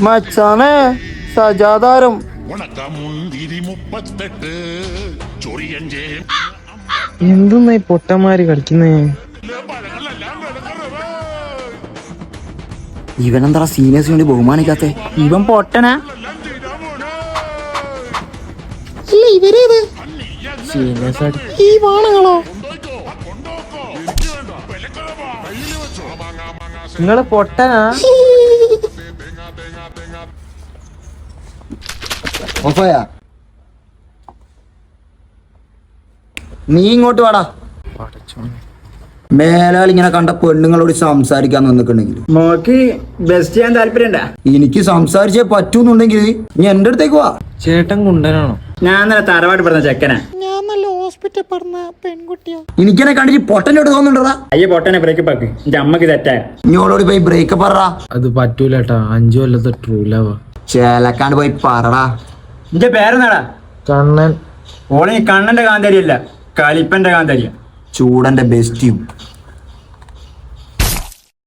മച്ചാനെ സജാതാരം എന്തെന്നായി പൊട്ടന്മാര് കളിക്കുന്നേ? ഇവനെന്താ സീനിയേഴ്സിന് വേണ്ടി ബഹുമാനിക്കാത്തെ? ഇവൻ പൊട്ടനാ? ഇവരേത് സീനിയേഴ്സ് ഈ വാണങ്ങളോ? നിങ്ങള് പൊട്ടനാ? നീ ഇങ്ങോട്ട് വാടാ. മേലാൽ ഇങ്ങനെ കണ്ട പെണ്ണുങ്ങളോട് സംസാരിക്കാൻ നിന്നിട്ടുണ്ടെങ്കിൽ മോക്ക് ബെസ്റ്റ് ചെയ്യാൻ താല്പര്യണ്ട? എനിക്ക് സംസാരിച്ചേ പറ്റൂന്നുണ്ടെങ്കിൽ നീ എന്റെ അടുത്തേക്ക് വാ. ചേട്ടൻ കുണ്ടനാണോ? ഞാൻ നല്ല തറവാട് പറഞ്ഞ ചെക്കനാ. ഞാൻ നല്ല ഹോസ്പിറ്റൽ പറഞ്ഞ പെൺകുട്ടിയാ. എനിക്കെന്നെ കണ്ടിട്ട് പൊട്ടനോട് തോന്നുന്നുണ്ടാ? അയ്യ പൊട്ടനെ ബ്രേക്കപ്പ് ആക്ക്. എന്റെ അമ്മക്ക് തെറ്റായ ഇങ്ങോട്ടോട് പോയി ബ്രേക്കപ്പ് പറടാ. അത് പറ്റൂലേട്ടാ, 5 കൊല്ലത്തെ ട്രൂ ലവാ. ചേലക്കാണ്ട് പോയി പറടാ. എന്റെ പേരെന്നാടാ? കണ്ണൻ. ഓളി കണ്ണന്റെ കാന്താരിയല്ല, കലിപ്പന്റെ കാന്താരിയ. ചൂടന്റെ ബെസ്റ്റിയും